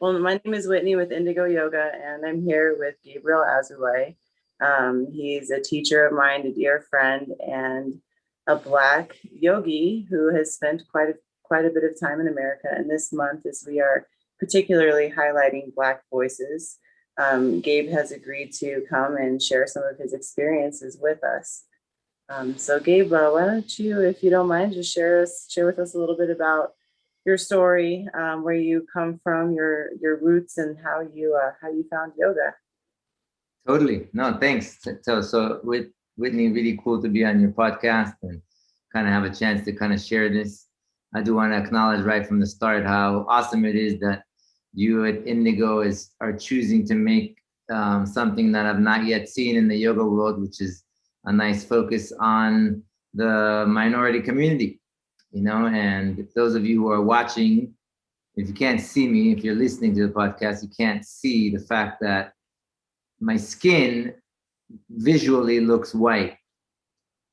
Well, my name is Whitney with Indigo Yoga, and I'm here with Gabriel Azoulay. He's a teacher of mine, a dear friend, and a Black yogi who has spent quite a bit of time in America. And this month, as we are particularly highlighting Black voices, Gabe has agreed to come and share some of his experiences with us. So Gabe, why don't you, if you don't mind, just share with us a little bit about your story, where you come from, your roots, and how you found yoga. Totally. No, thanks. So with Whitney, really cool to be on your podcast and kind of have a chance to kind of share this. I do want to acknowledge right from the start how awesome it is that you at Indigo are choosing to make something that I've not yet seen in the yoga world, which is a nice focus on the minority community, and those of you who are watching, if you can't see me, if you're listening to the podcast, you can't see the fact that my skin visually looks white.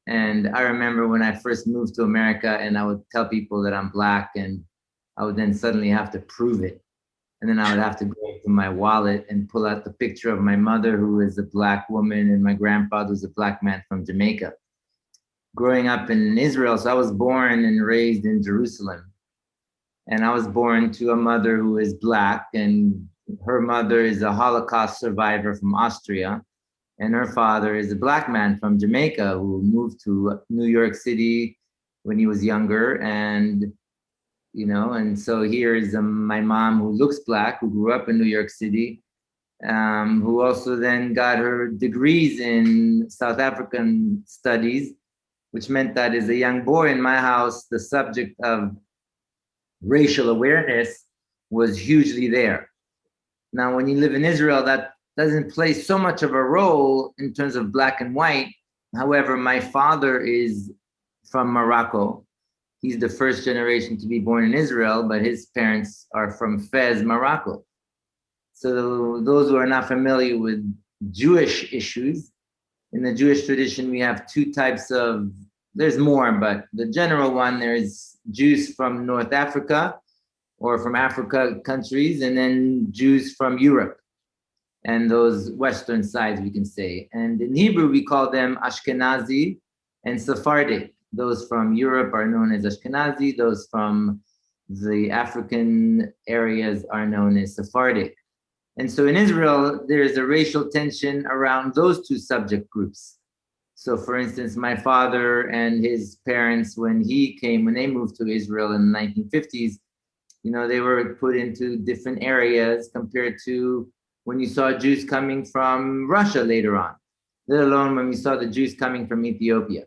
And I remember when I first moved to America and I would tell people that I'm Black, and I would then suddenly have to prove it. And then I would have to go to my wallet and pull out the picture of my mother, who is a Black woman, and my grandfather was a Black man from Jamaica. Growing up in Israel, so I was born and raised in Jerusalem. And I was born to a mother who is Black, and her mother is a Holocaust survivor from Austria. And her father is a Black man from Jamaica who moved to New York City when he was younger. And so here is my mom, who looks Black, who grew up in New York City, who also then got her degrees in South African studies, which meant that as a young boy in my house, the subject of racial awareness was hugely there. Now, when you live in Israel, that doesn't play so much of a role in terms of Black and white. However, my father is from Morocco. He's the first generation to be born in Israel, but his parents are from Fez, Morocco. So those who are not familiar with Jewish issues, in the Jewish tradition, we have two types of, there's more, but the general one, there's Jews from North Africa or from Africa countries, and then Jews from Europe and those Western sides, we can say. And in Hebrew, we call them Ashkenazi and Sephardic. Those from Europe are known as Ashkenazi. Those from the African areas are known as Sephardic. And so in Israel, there is a racial tension around those two subject groups. So for instance, my father and his parents, when they moved to Israel in the 1950s, they were put into different areas compared to when you saw Jews coming from Russia later on, let alone when we saw the Jews coming from Ethiopia.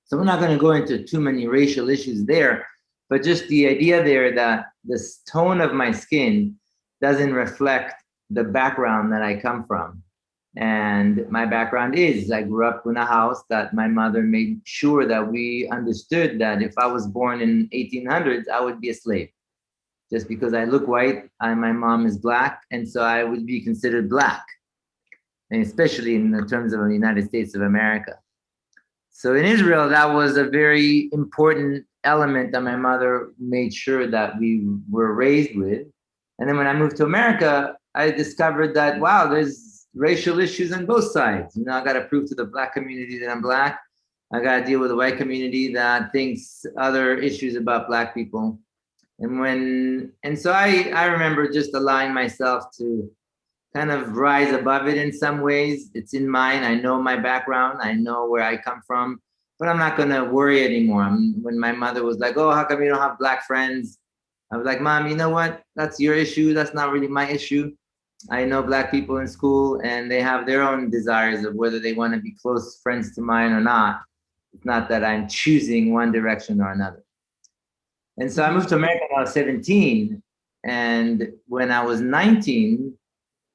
So we're not going to go into too many racial issues there, but just the idea there that this tone of my skin doesn't reflect the background that I come from. And my background is, I grew up in a house that my mother made sure that we understood that if I was born in 1800s, I would be a slave. Just because I look white, my mom is Black, and so I would be considered Black, and especially in the terms of the United States of America. So in Israel, that was a very important element that my mother made sure that we were raised with. And then when I moved to America, I discovered that, wow, there's racial issues on both sides. I got to prove to the Black community that I'm Black. I got to deal with the white community that thinks other issues about Black people. And so I remember just allowing myself to kind of rise above it in some ways. It's in mine. I know my background. I know where I come from, but I'm not going to worry anymore. When my mother was like, oh, how come you don't have Black friends? I was like, Mom, you know what? That's your issue. That's not really my issue. I know Black people in school, and they have their own desires of whether they want to be close friends to mine or not. It's not that I'm choosing one direction or another. And so I moved to America when I was 17. And when I was 19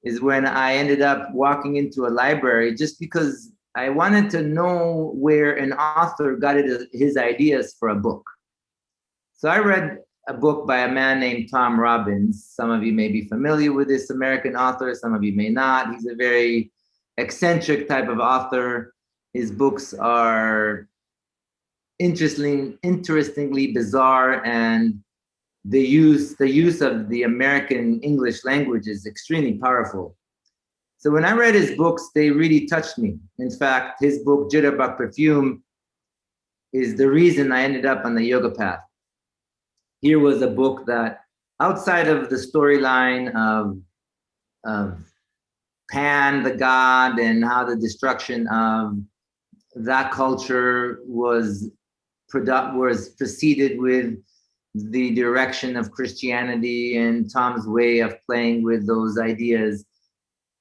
is when I ended up walking into a library just because I wanted to know where an author got his ideas for a book. So I read a book by a man named Tom Robbins. Some of you may be familiar with this American author. Some of you may not. He's a very eccentric type of author. His books are interestingly bizarre, and the use of the American English language is extremely powerful. So when I read his books, they really touched me. In fact, his book, Jitterbug Perfume, is the reason I ended up on the yoga path. Here was a book that, outside of the storyline of Pan, the god, and how the destruction of that culture was preceded with the direction of Christianity and Tom's way of playing with those ideas.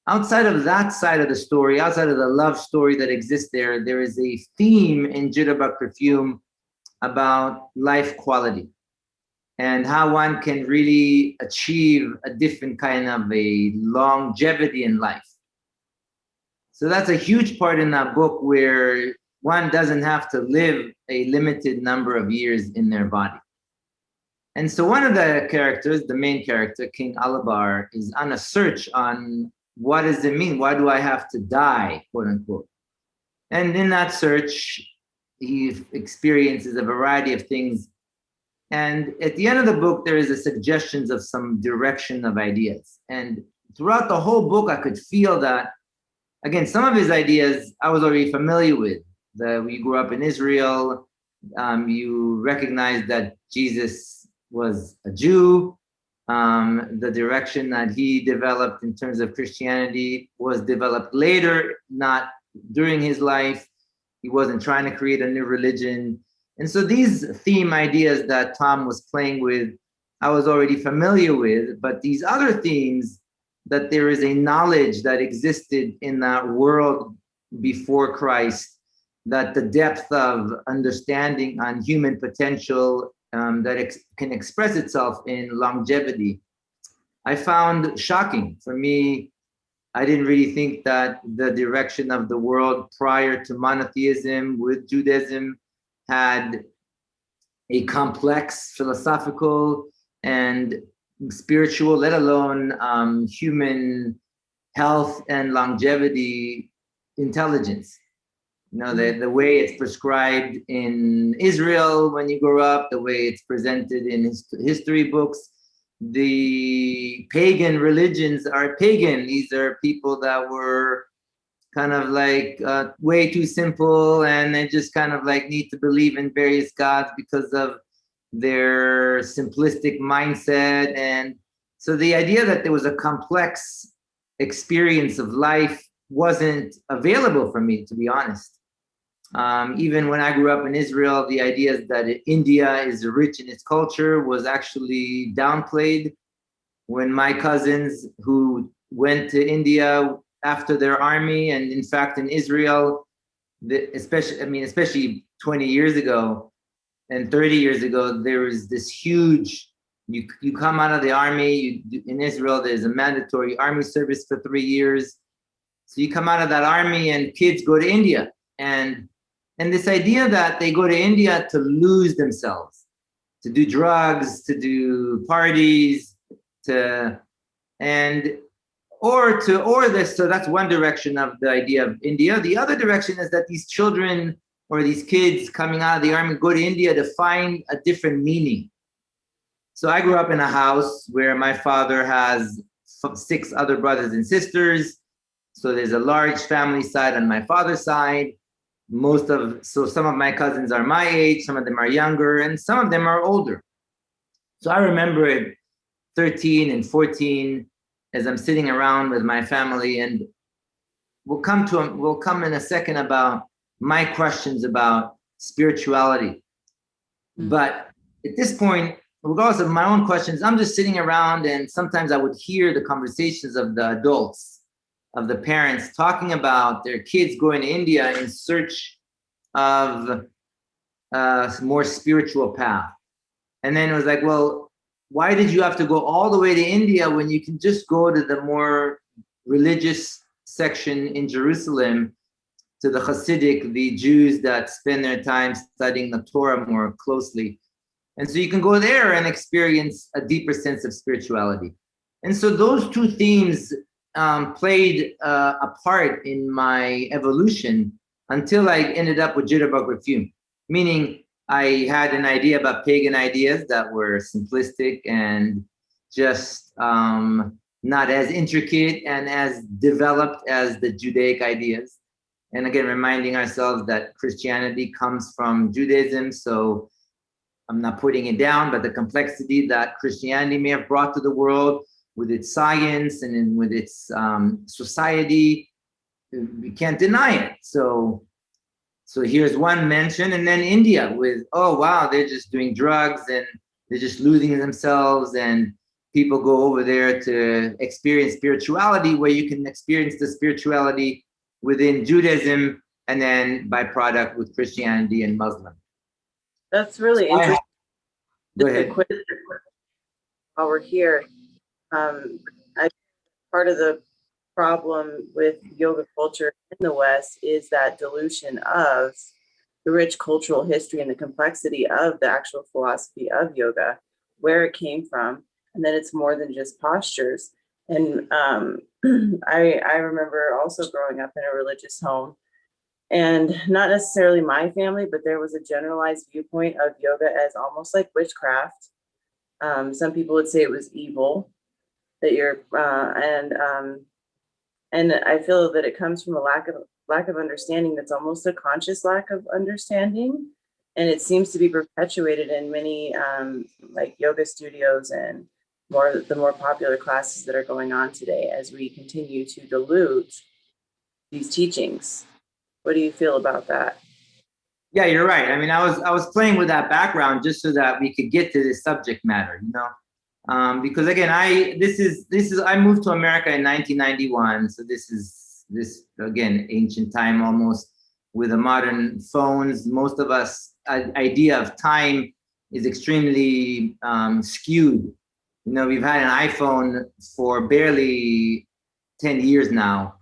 Outside of that side of the story, outside of the love story that exists there, there is a theme in Jitterbug Perfume about life quality and how one can really achieve a different kind of a longevity in life. So that's a huge part in that book, where one doesn't have to live a limited number of years in their body. And so one of the characters, the main character, King Alabar, is on a search on what does it mean? Why do I have to die, quote unquote? And in that search, he experiences a variety of things. And at the end of the book, there is a suggestions of some direction of ideas. And throughout the whole book, I could feel that, again, some of his ideas I was already familiar with. You grew up in Israel, you recognize that Jesus was a Jew. The direction that he developed in terms of Christianity was developed later, not during his life. He wasn't trying to create a new religion. And so these theme ideas that Tom was playing with, I was already familiar with, but these other themes, that there is a knowledge that existed in that world before Christ, that the depth of understanding on human potential that can express itself in longevity, I found shocking. For me, I didn't really think that the direction of the world prior to monotheism with Judaism had a complex philosophical and spiritual, let alone human health and longevity intelligence. You know, the way it's prescribed in Israel when you grow up, the way it's presented in history books. The pagan religions are pagan. These are people that were kind of like way too simple, and they just kind of like need to believe in various gods because of their simplistic mindset. And so the idea that there was a complex experience of life wasn't available for me, to be honest. Even when I grew up in Israel, the idea that India is rich in its culture was actually downplayed. When my cousins who went to India after their army, and in fact in Israel, especially 20 years ago and 30 years ago, there was this huge, you come out of the army, in Israel, there's a mandatory army service for 3 years. So you come out of that army and kids go to India. And this idea that they go to India to lose themselves, to do drugs, to do parties, so that's one direction of the idea of India. The other direction is that these children or these kids coming out of the army go to India to find a different meaning. So I grew up in a house where my father has 6 other brothers and sisters. So there's a large family side on my father's side. Some of my cousins are my age, some of them are younger, and some of them are older. So I remember at 13 and 14, as I'm sitting around with my family, and we'll come in a second about my questions about spirituality. Mm-hmm. But at this point, regardless of my own questions, I'm just sitting around, and sometimes I would hear the conversations of the adults, of the parents, talking about their kids going to India in search of a more spiritual path. And then it was like, well, why did you have to go all the way to India when you can just go to the more religious section in Jerusalem, to the Hasidic, the Jews that spend their time studying the Torah more closely. And so you can go there and experience a deeper sense of spirituality. And so those two themes played a part in my evolution until I ended up with Jitterbug Perfume. Meaning, I had an idea about pagan ideas that were simplistic and just not as intricate and as developed as the Judaic ideas. And again, reminding ourselves that Christianity comes from Judaism. So I'm not putting it down, but the complexity that Christianity may have brought to the world with its science and with its society, we can't deny it. So here's one mention, and then India with, oh wow, they're just doing drugs and they're just losing themselves, and people go over there to experience spirituality, where you can experience the spirituality within Judaism and then byproduct with Christianity and Muslim. That's really interesting. Go ahead. While we're here, I part of the problem with yoga culture in the West is that dilution of the rich cultural history and the complexity of the actual philosophy of yoga, where it came from, and that it's more than just postures. And I remember also growing up in a religious home, and not necessarily my family, but there was a generalized viewpoint of yoga as almost like witchcraft. Some people would say it was evil, that you're and I feel that it comes from a lack of understanding that's almost a conscious lack of understanding, and it seems to be perpetuated in many like yoga studios and the more popular classes that are going on today as we continue to dilute these teachings. What do you feel about that? Yeah, you're right. I mean, I was playing with that background just so that we could get to this subject matter, you know, because again, I moved to America in 1991, so this again ancient time almost. With the modern phones, most of us idea of time is extremely skewed. You know, we've had an iPhone for barely 10 years now,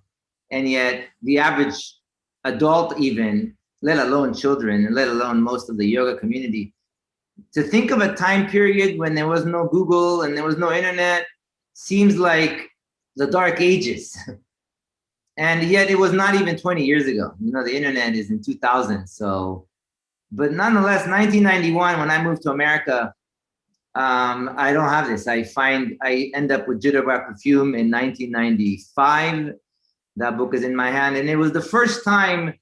and yet the average adult, even, let alone children, and let alone most of the yoga community, to think of a time period when there was no Google and there was no internet seems like the dark ages. And yet it was not even 20 years ago. You know, the internet is in 2000. So, but nonetheless, 1991, when I moved to America, I don't have this. I end up with Jitterbug Perfume in 1995. That book is in my hand. And it was the first time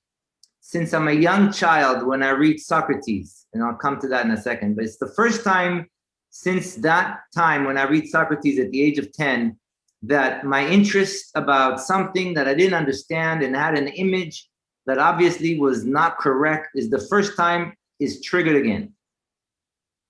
since I'm a young child when I read Socrates, and I'll come to that in a second, but it's the first time since that time when I read Socrates at the age of 10, that my interest about something that I didn't understand and had an image that obviously was not correct is the first time is triggered again.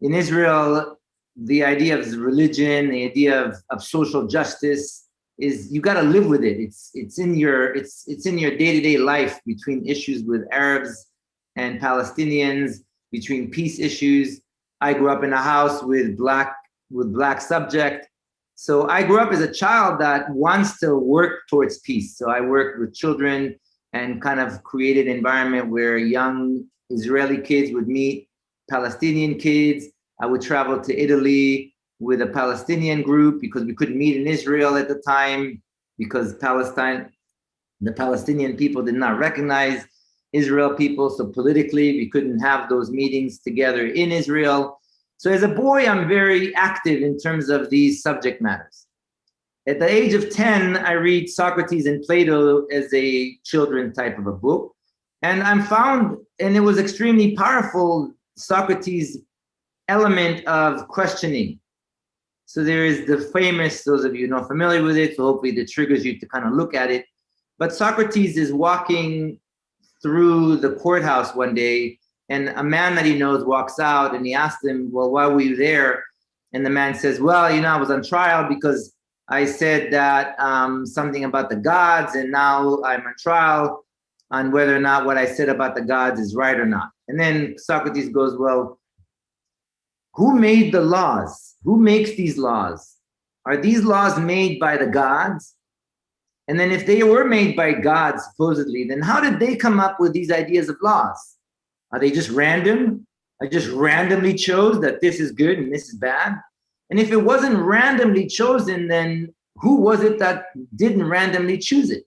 In Israel, the idea of religion, the idea of social justice, is you got to live with it. It's in your day-to-day life, between issues with Arabs and Palestinians, between peace issues. I grew up in a house with black subject. So I grew up as a child that wants to work towards peace. So I worked with children and kind of created an environment where young Israeli kids would meet Palestinian kids. I would travel to Italy with a Palestinian group because we couldn't meet in Israel at the time because the Palestinian people did not recognize Israel people. So politically, we couldn't have those meetings together in Israel. So as a boy, I'm very active in terms of these subject matters. At the age of 10, I read Socrates and Plato as a children type of a book. And and it was extremely powerful, Socrates' element of questioning. So there is the famous, those of you not familiar with it, so hopefully that triggers you to kind of look at it. But Socrates is walking through the courthouse one day, and a man that he knows walks out, and he asks him, well, why were you there? And the man says, well, you know, I was on trial because I said that something about the gods, and now I'm on trial on whether or not what I said about the gods is right or not. And then Socrates goes, well, who made the laws? Who makes these laws? Are these laws made by the gods? And then if they were made by God, supposedly, then how did they come up with these ideas of laws? Are they just random? I just randomly chose that this is good and this is bad? And if it wasn't randomly chosen, then who was it that didn't randomly choose it?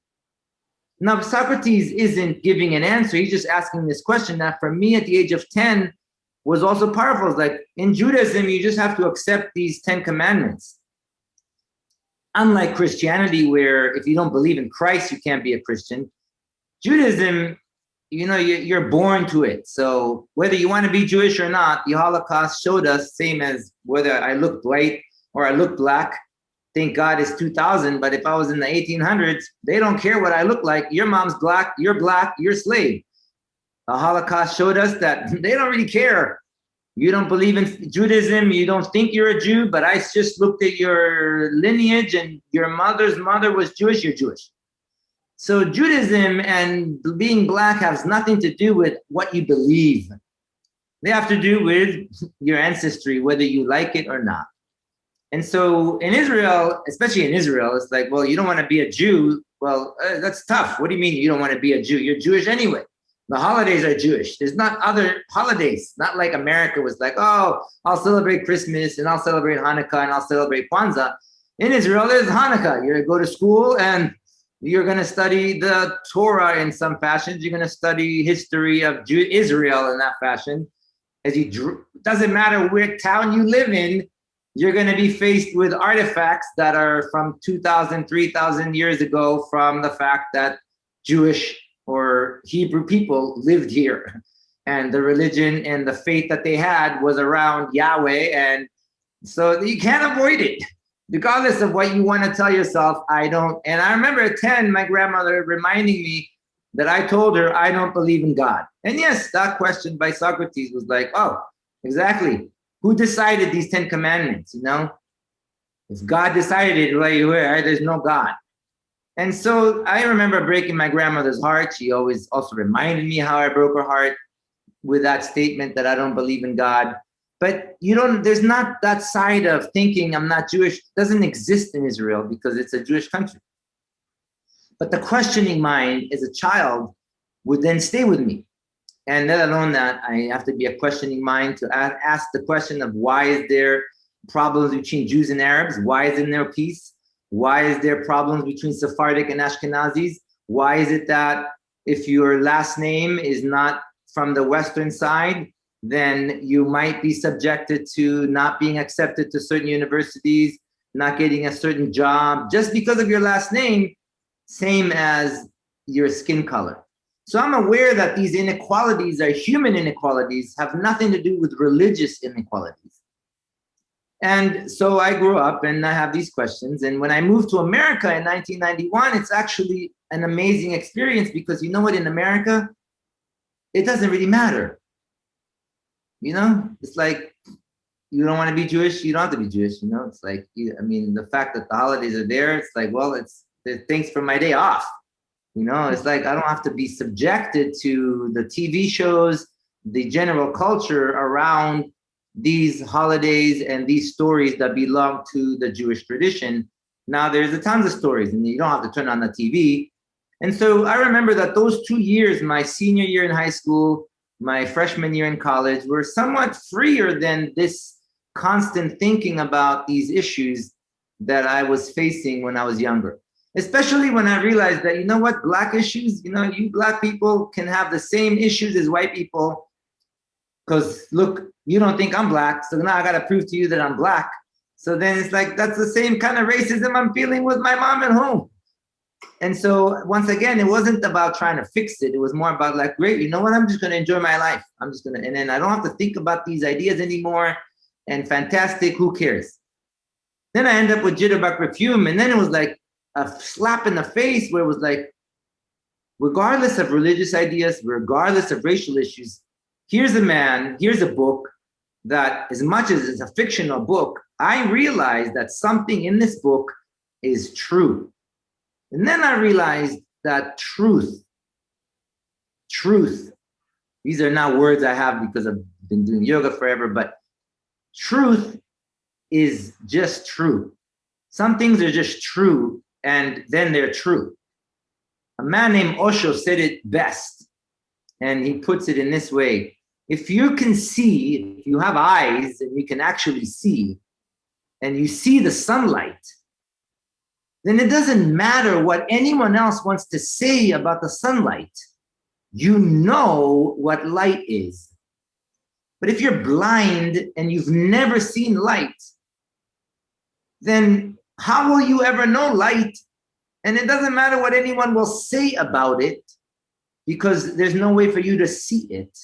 Now, Socrates isn't giving an answer. He's just asking this question that for me at the age of 10, was also powerful. It's like in Judaism, you just have to accept these 10 commandments. Unlike Christianity, where if you don't believe in Christ, you can't be a Christian. Judaism, you're born to it. So whether you want to be Jewish or not, the Holocaust showed us, same as whether I looked white or I looked black. Thank God it's 2000, but if I was in the 1800s, they don't care what I look like. Your mom's black, you're slave. The Holocaust showed us that they don't really care. You don't believe in Judaism, you don't think you're a Jew, but I just looked at your lineage and your mother's mother was Jewish, you're Jewish. So Judaism and being black has nothing to do with what you believe. They have to do with your ancestry, whether you like it or not. And so in Israel, especially in Israel, it's like, well, you don't want to be a Jew. Well, that's tough. What do you mean you don't want to be a Jew? You're Jewish anyway. The holidays are Jewish. There's not other holidays. Not like America was like, oh, I'll celebrate Christmas and I'll celebrate Hanukkah and I'll celebrate Kwanzaa. In Israel, there's Hanukkah. You're going to go to school and you're going to study the Torah in some fashions. You're going to study history of Israel in that fashion. Doesn't matter where town you live in, you're going to be faced with artifacts that are from 2,000, 3,000 years ago from the fact that Jewish or Hebrew people lived here. And the religion and the faith that they had was around Yahweh. And so you can't avoid it. Regardless of what you want to tell yourself, I don't. And I remember at 10, my grandmother reminding me that I told her I don't believe in God. And yes, that question by Socrates was like, oh, exactly. Who decided these 10 commandments, If God decided it, there's no God. And so I remember breaking my grandmother's heart. She always also reminded me how I broke her heart with that statement that I don't believe in God. But there's not that side of thinking I'm not Jewish, doesn't exist in Israel because it's a Jewish country. But the questioning mind as a child would then stay with me. And let alone that, I have to be a questioning mind to ask the question of why is there problems between Jews and Arabs? Why isn't there peace? Why is there problems between Sephardic and Ashkenazis? Why is it that if your last name is not from the Western side, then you might be subjected to not being accepted to certain universities, not getting a certain job, just because of your last name, same as your skin color. So I'm aware that these inequalities are human inequalities, have nothing to do with religious inequalities. And so I grew up and I have these questions. And when I moved to America in 1991, it's actually an amazing experience because you know what, in America, it doesn't really matter. It's like, you don't want to be Jewish, you don't have to be Jewish, It's like, the fact that the holidays are there, it's like, well, thanks for my day off. It's like I don't have to be subjected to the TV shows, the general culture around these holidays and these stories that belong to the Jewish tradition. Now, there's tons of stories and you don't have to turn on the TV. And so I remember that those 2 years, my senior year in high school, my freshman year in college, were somewhat freer than this constant thinking about these issues that I was facing when I was younger. Especially when I realized that, black issues, you black people can have the same issues as white people. Because look, you don't think I'm black, so now I got to prove to you that I'm black. So then it's like, that's the same kind of racism I'm feeling with my mom at home. And so once again, it wasn't about trying to fix it. It was more about like, great, you know what? I'm just going to enjoy my life. And then I don't have to think about these ideas anymore. And fantastic, who cares? Then I end up with Jitterbug Perfume. And then it was like a slap in the face where it was like, regardless of religious ideas, regardless of racial issues, here's a book that, as much as it's a fictional book, I realized that something in this book is true. And then I realized that truth, these are not words I have because I've been doing yoga forever, but truth is just true. Some things are just true, and then they're true. A man named Osho said it best, and he puts it in this way. If you can see, if you have eyes and you can actually see, and you see the sunlight, then it doesn't matter what anyone else wants to say about the sunlight. You know what light is. But if you're blind and you've never seen light, then how will you ever know light? And it doesn't matter what anyone will say about it, because there's no way for you to see it.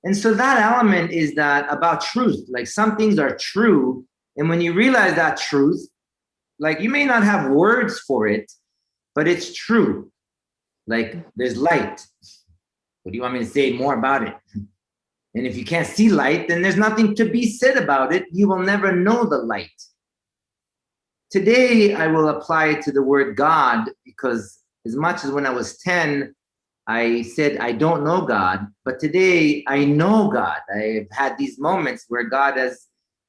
And so that element is that about truth. Like, some things are true. And when you realize that truth, like, you may not have words for it, but it's true. Like, there's light. What do you want me to say more about it? And if you can't see light, then there's nothing to be said about it. You will never know the light. Today, I will apply it to the word God, because as much as when I was 10, I said, I don't know God, but today I know God. I've had these moments where God has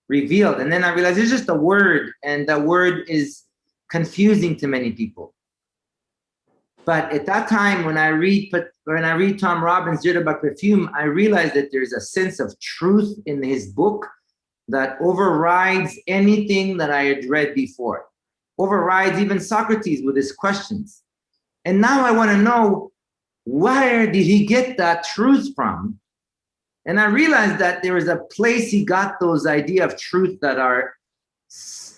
revealed, and then I realized it's just a word, and that word is confusing to many people. But at that time, when I read Tom Robbins' Jitterbug Perfume, I realized that there's a sense of truth in his book that overrides anything that I had read before, overrides even Socrates with his questions. And now I want to know, where did he get that truth from? And I realized that there is a place he got those ideas of truth that are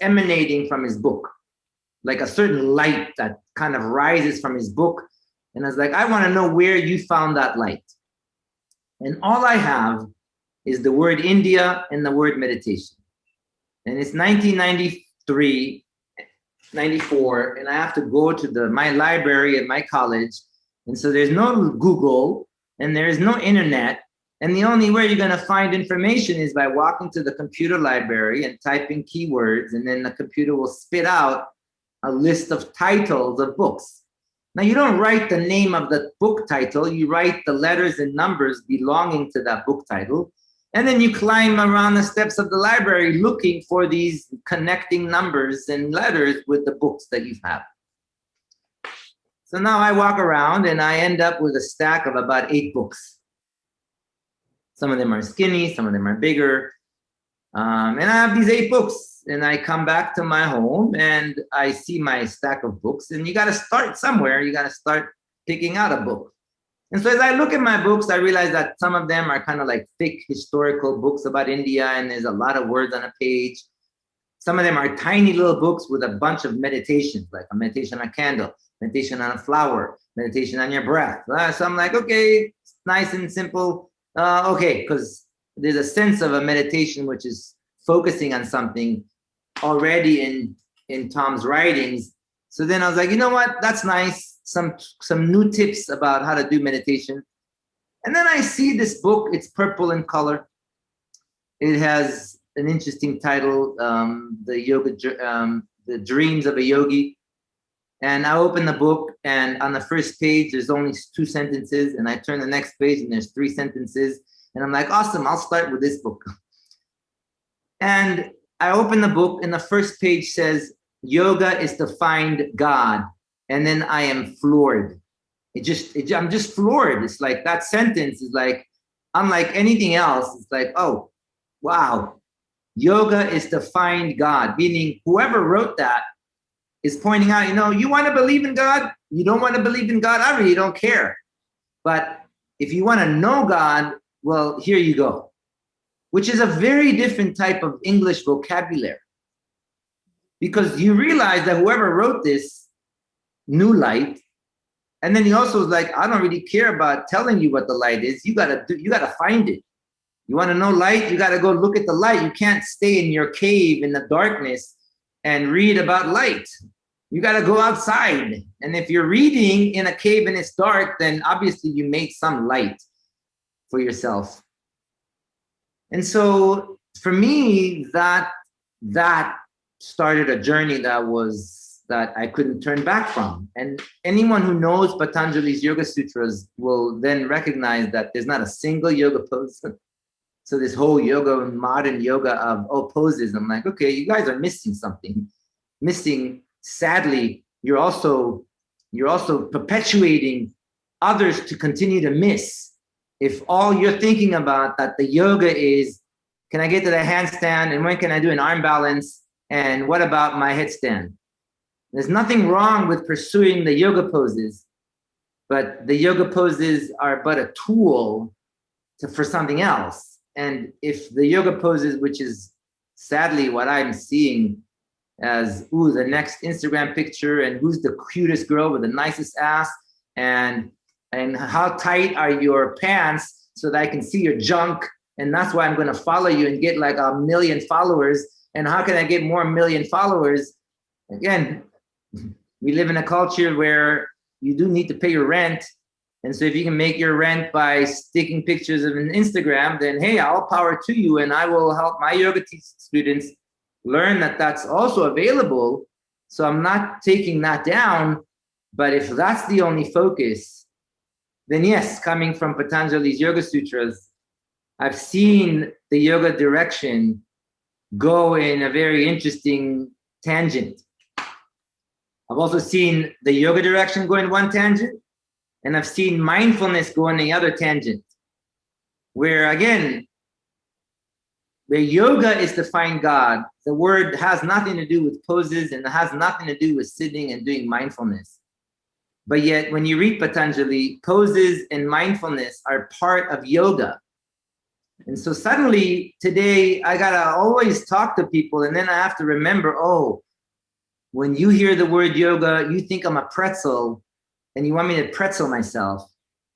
emanating from his book, like a certain light that kind of rises from his book. And I was like, I want to know where you found that light. And all I have is the word India and the word meditation. And it's 1993, 94, and I have to go to my library at my college. And so there's no Google and there is no internet. And the only way you're going to find information is by walking to the computer library and typing keywords, and then the computer will spit out a list of titles of books. Now, you don't write the name of the book title, you write the letters and numbers belonging to that book title. And then you climb around the steps of the library looking for these connecting numbers and letters with the books that you have. So now I walk around and I end up with a stack of about 8 books. Some of them are skinny, some of them are bigger. And I have these 8 books, and I come back to my home and I see my stack of books, and you got to start somewhere. You got to start picking out a book. And so as I look at my books, I realize that some of them are kind of like thick historical books about India, and there's a lot of words on a page. Some of them are tiny little books with a bunch of meditations, like a meditation on a candle, meditation on a flower, meditation on your breath. So I'm like, okay, it's nice and simple. Okay, because there's a sense of a meditation which is focusing on something already in Tom's writings. So then I was like, you know what? That's nice. Some new tips about how to do meditation. And then I see this book. It's purple in color. It has an interesting title, The Dreams of a Yogi. And I open the book, and on the first page, there's only 2 sentences. And I turn the next page, and there's 3 sentences. And I'm like, awesome, I'll start with this book. And I open the book, and the first page says, yoga is to find God. And then I am floored. I'm just floored. It's like that sentence is like, unlike anything else, it's like, oh, wow. Yoga is to find God, meaning whoever wrote that is pointing out, you want to believe in God? You don't want to believe in God? I really don't care. But if you want to know God, well, here you go, which is a very different type of English vocabulary. Because you realize that whoever wrote this knew light. And then he also was like, I don't really care about telling you what the light is. You gotta find it. You want to know light? You got to go look at the light. You can't stay in your cave in the darkness and read about light. You got to go outside. And if you're reading in a cave and it's dark, then obviously you made some light for yourself. And so for me, that started a journey that I couldn't turn back from. And anyone who knows Patanjali's Yoga Sutras will then recognize that there's not a single yoga pose. So this whole yoga, modern yoga of poses, I'm like, okay, you guys are missing something. Sadly, you're also perpetuating others to continue to miss. If all you're thinking about that the yoga is, can I get to the handstand, and when can I do an arm balance, and what about my headstand? There's nothing wrong with pursuing the yoga poses, but the yoga poses are but a tool for something else. And if the yoga poses, which is sadly what I'm seeing as, ooh, the next Instagram picture, and who's the cutest girl with the nicest ass, and how tight are your pants so that I can see your junk, and that's why I'm going to follow you and get like 1 million followers. And how can I get more 1 million followers? Again, we live in a culture where you do need to pay your rent. And so if you can make your rent by sticking pictures of an Instagram, then hey, all power to you. And I will help my yoga students learn that that's also available. So I'm not taking that down. But if that's the only focus, then yes, coming from Patanjali's Yoga Sutras, I've seen the yoga direction go in a very interesting tangent. I've also seen the yoga direction go in one tangent, and I've seen mindfulness go in the other tangent, where again, where yoga is to find God, the word has nothing to do with poses and it has nothing to do with sitting and doing mindfulness. But yet, when you read Patanjali, poses and mindfulness are part of yoga. And so suddenly today, I gotta always talk to people, and then I have to remember, oh, when you hear the word yoga, you think I'm a pretzel, and you want me to pretzel myself.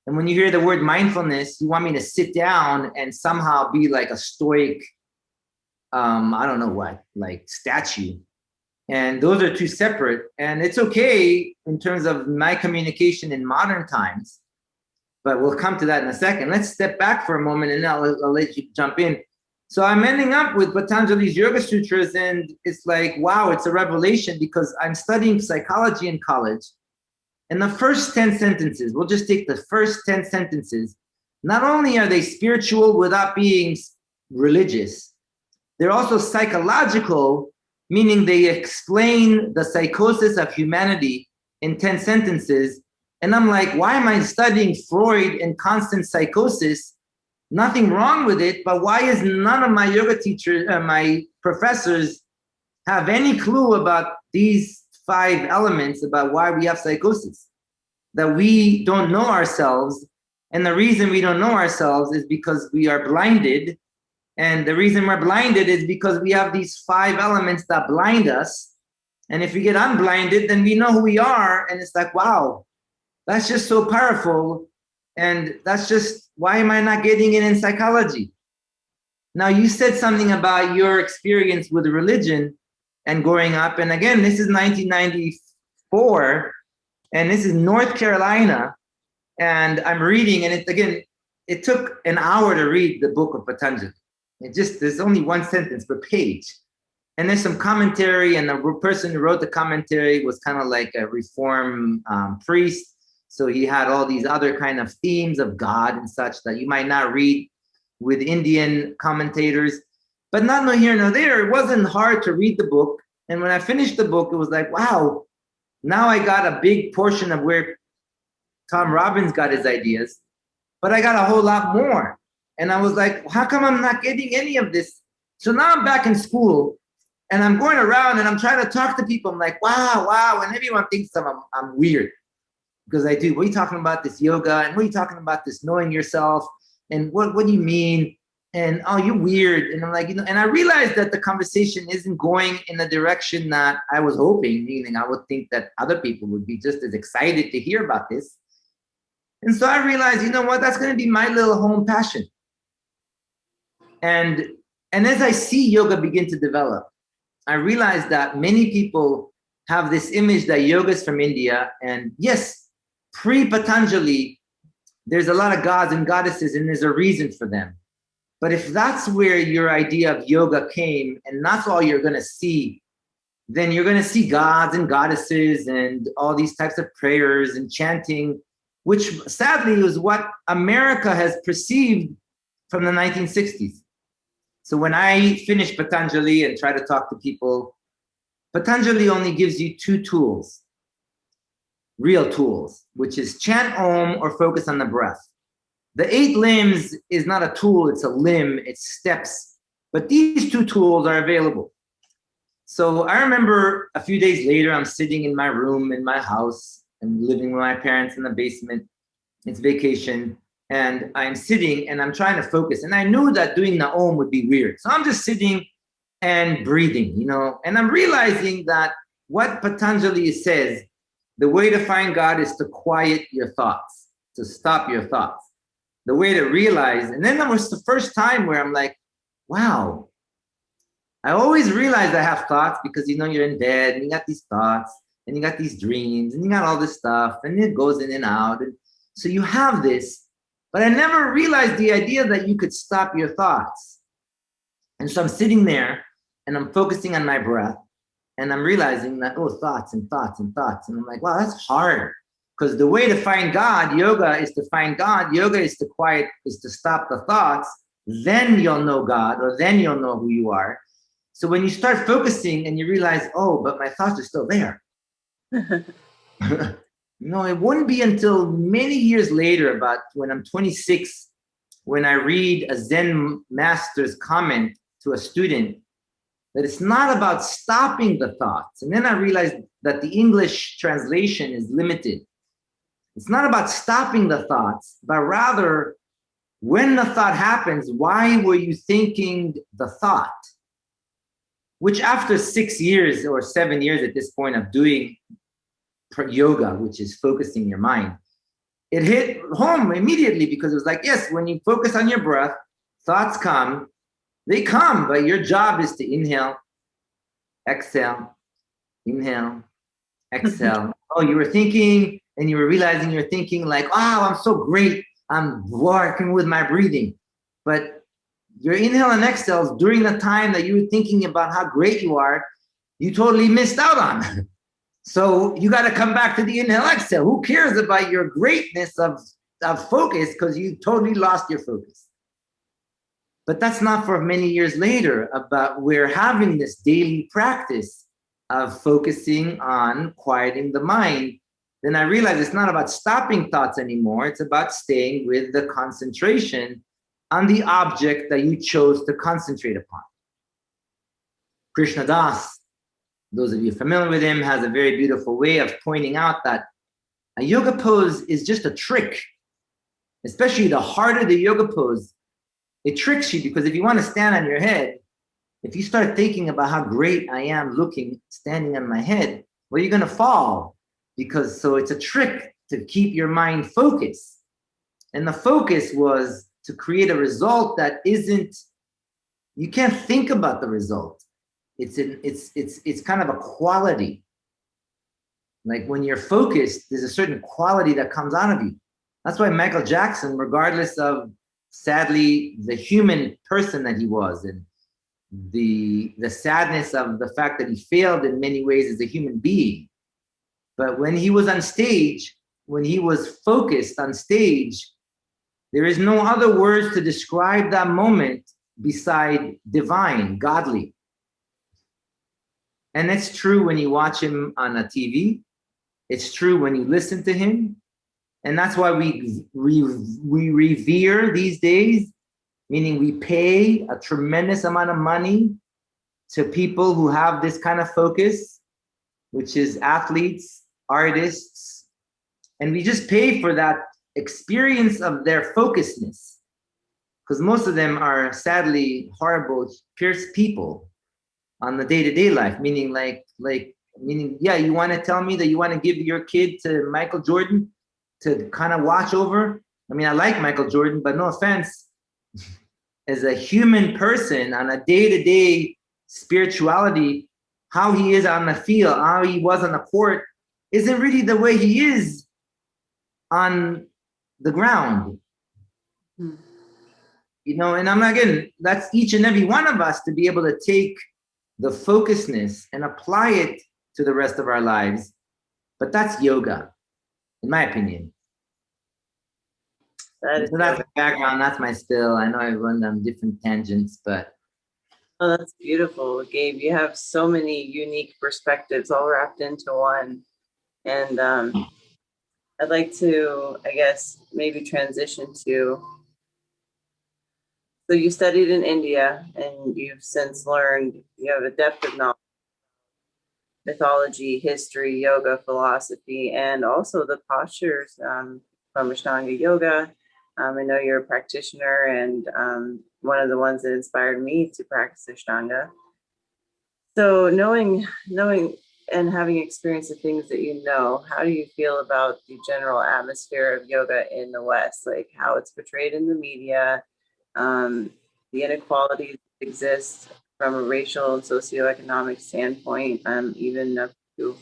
And when you hear the word mindfulness, you want me to sit down and somehow be like a stoic, I don't know what, like statue. And those are two separate. And it's okay in terms of my communication in modern times, but we'll come to that in a second. Let's step back for a moment and I'll let you jump in. So I'm ending up with Patanjali's Yoga Sutras, and it's like, wow, it's a revelation because I'm studying psychology in college. And the first 10 sentences, we'll just take the first 10 sentences. Not only are they spiritual without being religious, they're also psychological, meaning they explain the psychosis of humanity in 10 sentences. And I'm like, why am I studying Freud and constant psychosis? Nothing wrong with it, but why is none of my yoga teachers, my professors have any clue about these 5 elements about why we have psychosis? That we don't know ourselves. And the reason we don't know ourselves is because we are blinded. And the reason we're blinded is because we have these 5 elements that blind us. And if we get unblinded, then we know who we are. And it's like, wow, that's just so powerful. And that's just, why am I not getting it in psychology? Now, you said something about your experience with religion and growing up. And again, this is 1994, and this is North Carolina. And I'm reading, and it took an hour to read the book of Patanjali. There's only one sentence per page. And there's some commentary, and the person who wrote the commentary was kind of like a reform priest. So he had all these other kind of themes of God and such that you might not read with Indian commentators. But not no here, no there. It wasn't hard to read the book. And when I finished the book, it was like, wow, now I got a big portion of where Tom Robbins got his ideas, but I got a whole lot more. And I was like, how come I'm not getting any of this? So now I'm back in school and I'm going around and I'm trying to talk to people. I'm like, wow. And everyone thinks I'm weird because I do. What are you talking about this yoga? And what are you talking about this knowing yourself? And what do you mean? And oh, you're weird. And I'm like, and I realized that the conversation isn't going in the direction that I was hoping, meaning I would think that other people would be just as excited to hear about this. And so I realized, you know what, that's going to be my little home passion. And as I see yoga begin to develop, I realized that many people have this image that yoga is from India. And yes, pre-Patanjali, there's a lot of gods and goddesses, and there's a reason for them. But if that's where your idea of yoga came, and that's all you're going to see, then you're going to see gods and goddesses and all these types of prayers and chanting, which sadly is what America has perceived from the 1960s. So when I finish Patanjali and try to talk to people, Patanjali only gives you 2 tools, real tools, which is chant Om or focus on the breath. The 8 limbs is not a tool, it's a limb, it's steps. But these 2 tools are available. So I remember a few days later, I'm sitting in my room in my house and living with my parents in the basement. It's vacation. and I'm sitting and I'm trying to focus. And I knew that doing the Om would be weird. So I'm just sitting and breathing, and I'm realizing that what Patanjali says, the way to find God is to quiet your thoughts, to stop your thoughts. The way to realize, and then that was the first time where I'm like, wow, I always realize I have thoughts because you're in bed and you got these thoughts and you got these dreams and you got all this stuff and it goes in and out. And so you have this, but I never realized the idea that you could stop your thoughts. And so I'm sitting there and I'm focusing on my breath and I'm realizing that, thoughts and thoughts and thoughts. And I'm like, wow, that's hard. Because the way to find God, yoga is to find God. Yoga is to quiet, is to stop the thoughts. Then you'll know God, or then you'll know who you are. So when you start focusing and you realize, but my thoughts are still there. It wouldn't be until many years later, about when I'm 26, when I read a Zen master's comment to a student, that it's not about stopping the thoughts. And then I realized that the English translation is limited. It's not about stopping the thoughts, but rather when the thought happens, why were you thinking the thought? Which after 6 years or 7 years at this point of doing yoga, which is focusing your mind, it hit home immediately, because it was like, yes, when you focus on your breath, thoughts come, they come, but your job is to inhale, exhale, inhale, exhale. You were thinking and you were realizing you're thinking like, wow, I'm so great. I'm working with my breathing. But your inhale and exhales during the time that you were thinking about how great you are, you totally missed out on. So you got to come back to the inhale, exhale. Who cares about your greatness of focus, because you totally lost your focus. But that's not for many years later. About we're having this daily practice of focusing on quieting the mind. Then I realized it's not about stopping thoughts anymore. It's about staying with the concentration on the object that you chose to concentrate upon. Krishna Das, those of you familiar with him, has a very beautiful way of pointing out that a yoga pose is just a trick. Especially the harder the yoga pose, it tricks you, because if you want to stand on your head, if you start thinking about how great I am looking, standing on my head, well, you're going to fall. So it's a trick to keep your mind focused. And the focus was to create a result that isn't, you can't think about the result. It's kind of a quality. Like when you're focused, there's a certain quality that comes out of you. That's why Michael Jackson, regardless of, sadly, the human person that he was, and the sadness of the fact that he failed in many ways as a human being. But when he was on stage, when he was focused on stage, there is no other words to describe that moment beside divine, godly. And it's true when you watch him on a TV. It's true when you listen to him. And that's why we revere these days, meaning we pay a tremendous amount of money to people who have this kind of focus, which is athletes, artists, and we just pay for that experience of their focusedness, because most of them are sadly horrible, fierce people on the day-to-day life, meaning yeah, you want to tell me that you want to give your kid to Michael Jordan to kind of watch over? I mean, I like Michael Jordan, but no offense, as a human person on a day-to-day spirituality, how he is on the field, how he was on the court, isn't really the way he is on the ground. And I'm not getting, that's each and every one of us to be able to take the focusedness and apply it to the rest of our lives. But that's yoga, in my opinion. So that's my background, that's my spill. I know I run on different tangents, but. Oh, that's beautiful, Gabe. You have so many unique perspectives all wrapped into one. And I'd like to, I guess, maybe transition to, so you studied in India and you've since learned, you have a depth of knowledge, mythology, history, yoga, philosophy, and also the postures from Ashtanga yoga, I know you're a practitioner and one of the ones that inspired me to practice Ashtanga. So knowing and having experienced the things that you know, how do you feel about the general atmosphere of yoga in the West? Like how it's portrayed in the media, the inequalities that exist from a racial and socioeconomic standpoint, even up to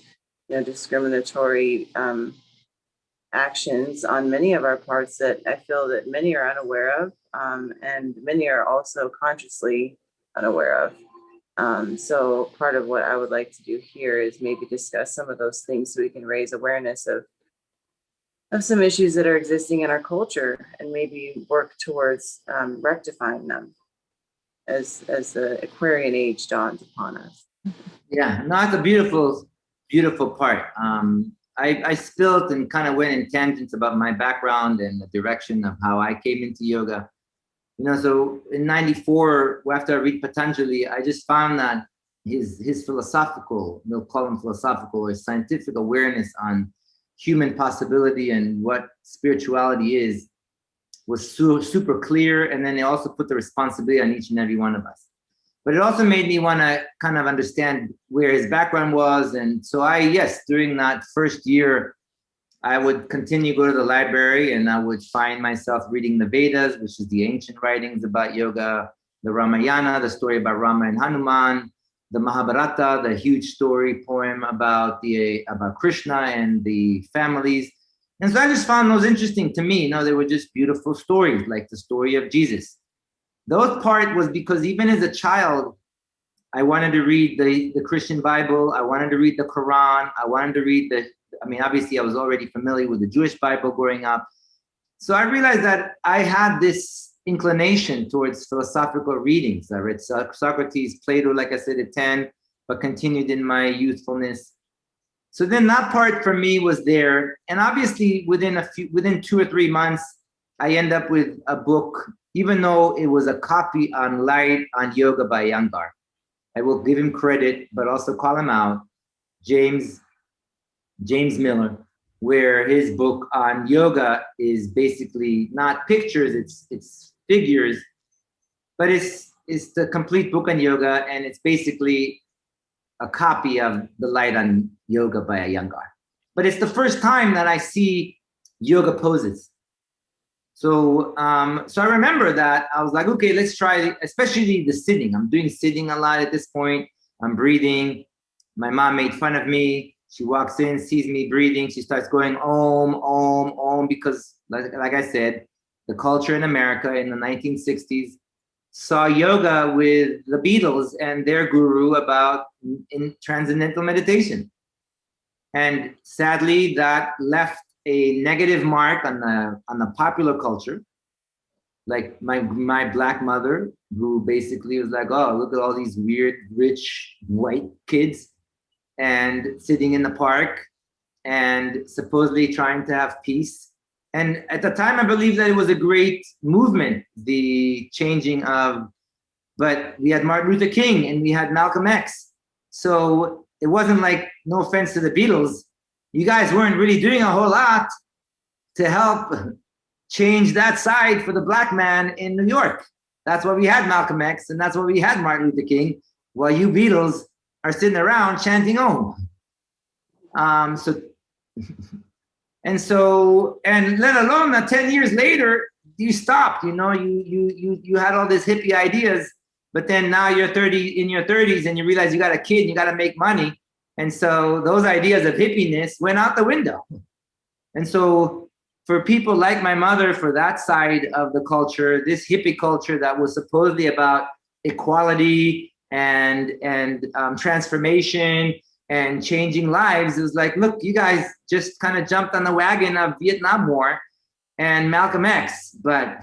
discriminatory actions on many of our parts that I feel that many are unaware of, and many are also consciously unaware of. So part of what I would like to do here is maybe discuss some of those things so we can raise awareness of some issues that are existing in our culture and maybe work towards rectifying them as the Aquarian age dawns upon us. Yeah, no, it's a beautiful, beautiful part. I spilled and kind of went in tangents about my background and the direction of how I came into yoga. So in '94, after I read Patanjali, I just found that his philosophical, they'll call him philosophical or scientific awareness on human possibility and what spirituality is was super clear. And then they also put the responsibility on each and every one of us. But it also made me want to kind of understand where his background was. And so during that first year, I would continue to go to the library and I would find myself reading the Vedas, which is the ancient writings about yoga, the Ramayana, the story about Rama and Hanuman, the Mahabharata, the huge story poem about Krishna and the families. And so I just found those interesting to me. They were just beautiful stories, like the story of Jesus. Those part was because even as a child, I wanted to read the Christian Bible. I wanted to read the Quran. I wanted to read obviously I was already familiar with the Jewish Bible growing up. So I realized that I had this inclination towards philosophical readings. I read Socrates, Plato, like I said, at 10, but continued in my youthfulness. So then that part for me was there. And obviously within 2 or 3 months, I end up with a book, even though it was a copy on yoga by Iyengar. I will give him credit, but also call him out, James Miller, where his book on yoga is basically not pictures, it's figures, but it's the complete book on yoga, and it's basically a copy of the Light on Yoga by Iyengar. But it's the first time that I see yoga poses. So I remember that I was like, okay, let's try, especially the sitting. I'm doing sitting a lot at this point. I'm breathing. My mom made fun of me. She walks in, sees me breathing. She starts going om, om, om, because like I said, the culture in America in the 1960s saw yoga with the Beatles and their guru about in transcendental meditation. And sadly, that left a negative mark on the popular culture. Like my Black mother, who basically was like, oh, look at all these weird, rich, white kids and sitting in the park and supposedly trying to have peace. And at the time, I believe that it was a great movement, the changing of, but we had Martin Luther King and we had Malcolm X. So it wasn't like, no offense to the Beatles, you guys weren't really doing a whole lot to help change that side for the Black man in New York. That's why we had Malcolm X and that's why we had Martin Luther King, while you Beatles are sitting around chanting Om. And let alone that 10 years later, you stopped, you had all these hippie ideas, but then now you're in your 30s and you realize you got a kid and you got to make money. And so those ideas of hippiness went out the window. And so for people like my mother, for that side of the culture, this hippie culture that was supposedly about equality and transformation and changing lives, it was like, look, you guys just kind of jumped on the wagon of Vietnam War and Malcolm X, but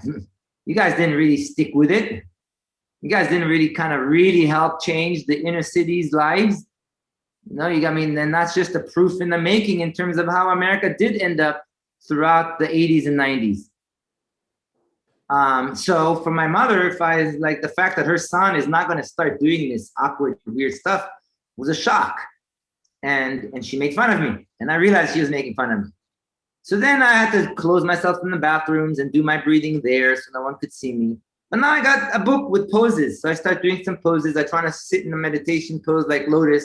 you guys didn't really stick with it. You guys didn't really help change the inner cities' lives. Then that's just a proof in the making in terms of how America did end up throughout the 80s and 90s. So for my mother, the fact that her son is not going to start doing this awkward, weird stuff was a shock. And she made fun of me. And I realized she was making fun of me. So then I had to close myself in the bathrooms and do my breathing there so no one could see me. But now I got a book with poses. So I start doing some poses. I try to sit in a meditation pose like lotus.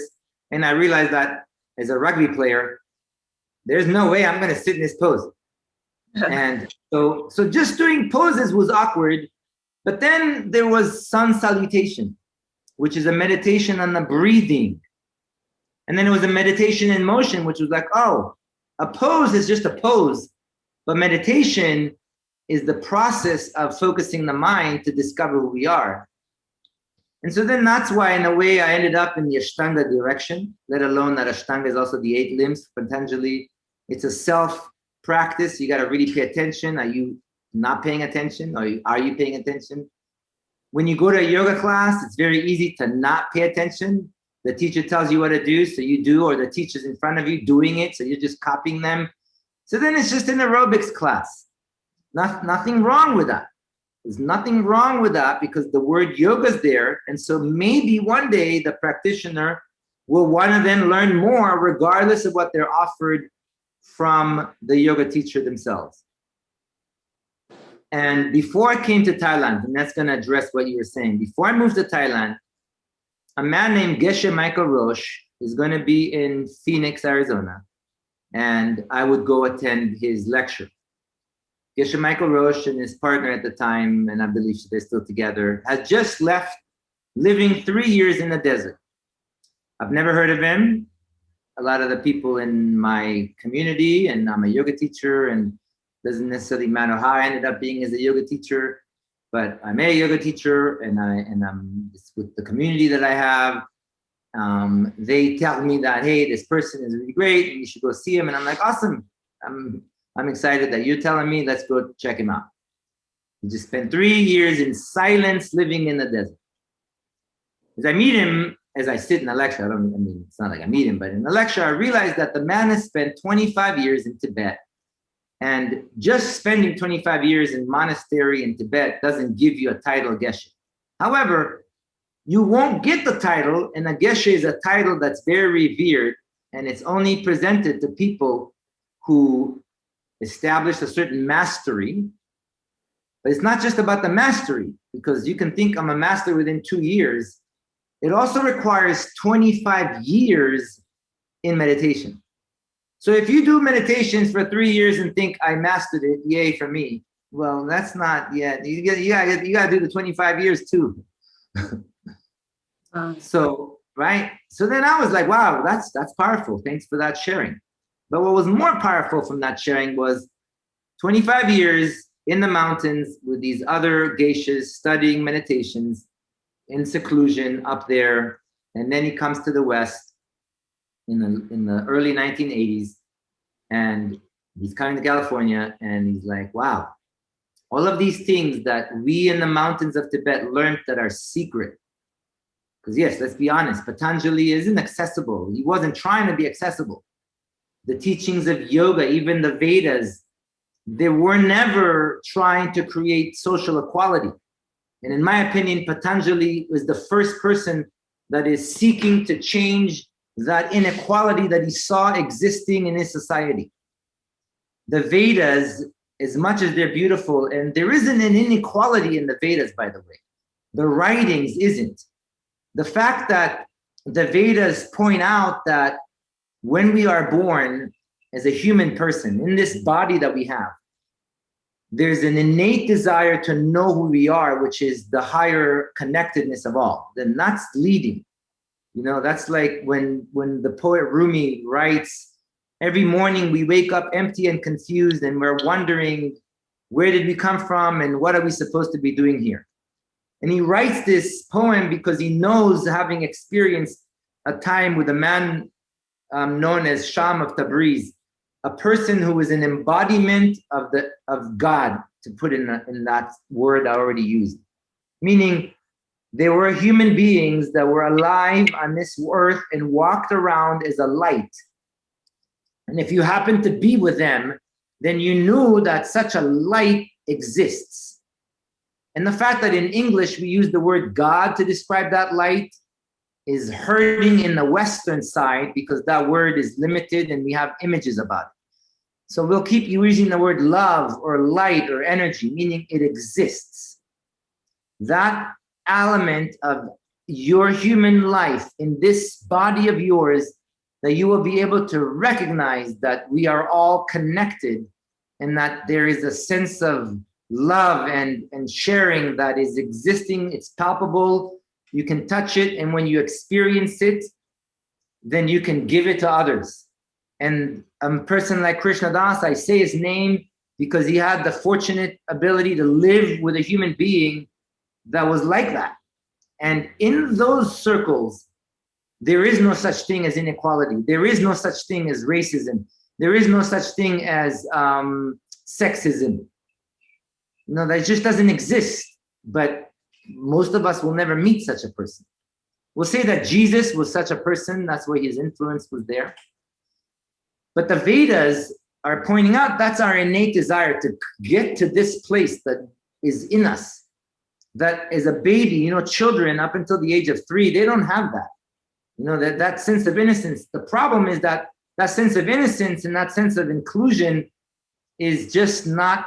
And I realized that as a rugby player, there's no way I'm going to sit in this pose. And so just doing poses was awkward. But then there was sun salutation, which is a meditation on the breathing. And then it was a meditation in motion, which was like, oh, a pose is just a pose. But meditation is the process of focusing the mind to discover who we are. And so then that's why, in a way, I ended up in the Ashtanga direction, let alone that Ashtanga is also the 8 limbs, Patanjali. It's a self-practice. You got to really pay attention. Are you not paying attention? Or are you paying attention? When you go to a yoga class, it's very easy to not pay attention. The teacher tells you what to do, so you do, or the teacher's in front of you doing it, so you're just copying them. So then it's just an aerobics class. Nothing wrong with that. There's nothing wrong with that because the word yoga is there. And so maybe one day the practitioner will want to then learn more regardless of what they're offered from the yoga teacher themselves. And before I came to Thailand, and that's going to address what you were saying, before I moved to Thailand, a man named Geshe Michael Roche is going to be in Phoenix, Arizona, and I would go attend his lecture. Geshe Michael Roche and his partner at the time, and I believe they're still together, had just left living 3 years in the desert. I've never heard of him. A lot of the people in my community, and I'm a yoga teacher, and doesn't necessarily matter how I ended up being as a yoga teacher, but I'm a yoga teacher, and I'm with the community that I have. They tell me that, hey, this person is really great, and you should go see him. And I'm like, awesome. I'm excited that you're telling me, let's go check him out. He just spent 3 years in silence living in the desert. As I meet him, as I sit in the lecture, it's not like I meet him, but in the lecture, I realized that the man has spent 25 years in Tibet. And just spending 25 years in monastery in Tibet doesn't give you a title Geshe. However, you won't get the title, and a Geshe is a title that's very revered, and it's only presented to people who establish a certain mastery. But it's not just about the mastery, because you can think I'm a master within 2 years. It also requires 25 years in meditation. So if you do meditations for 3 years and think I mastered it, yay for me. Well, that's not yet. You got to do the 25 years too. So, right? So then I was like, wow, that's powerful. Thanks for that sharing. But what was more powerful from that sharing was 25 years in the mountains with these other geishas studying meditations in seclusion up there. And then he comes to the West in the early 1980s, and he's coming to California, and he's like, wow, all of these things that we in the mountains of Tibet learned that are secret. Because yes, let's be honest, Patanjali isn't accessible. He wasn't trying to be accessible. The teachings of yoga, even the Vedas, they were never trying to create social equality. And in my opinion, Patanjali was the first person that is seeking to change that inequality that he saw existing in his society. The Vedas, as much as they're beautiful, and there isn't an inequality in the Vedas, by the way. The writings isn't. The fact that the Vedas point out that when we are born as a human person in this body that we have, there's an innate desire to know who we are, which is the higher connectedness of all. Then that's leading. You know, that's like when the poet Rumi writes, every morning we wake up empty and confused, and we're wondering, where did we come from and what are we supposed to be doing here? And he writes this poem because he knows, having experienced a time with a man known as Sham of Tabriz, a person who was an embodiment of God, to put in that word I already used. Meaning, they were human beings that were alive on this earth and walked around as a light. And if you happened to be with them, then you knew that such a light exists. And the fact that in English we use the word God to describe that light is hurting in the Western side, because that word is limited and we have images about it. So we'll keep using the word love or light or energy, meaning it exists. That element of your human life in this body of yours, that you will be able to recognize that we are all connected and that there is a sense of love and sharing that is existing. It's palpable. You can touch it. And when you experience it, then you can give it to others. And a person like Krishna Das, I say his name because he had the fortunate ability to live with a human being that was like that. And in those circles, there is no such thing as inequality. There is no such thing as racism. There is no such thing as sexism. No, that just doesn't exist. But most of us will never meet such a person. We'll say that Jesus was such a person. That's why his influence was there. But the Vedas are pointing out that's our innate desire to get to this place that is in us. That is a baby, children up until the age of 3, they don't have that. That sense of innocence. The problem is that sense of innocence and that sense of inclusion is just not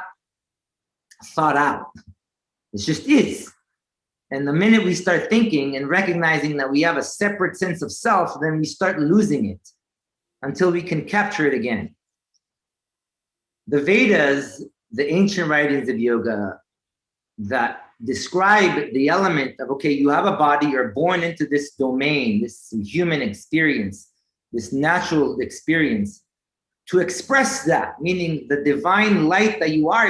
thought out. It just is. And the minute we start thinking and recognizing that we have a separate sense of self, then we start losing it until we can capture it again. The Vedas, the ancient writings of yoga that describe the element of, okay, you have a body, you're born into this domain, this human experience, this natural experience. To express that, meaning the divine light that you are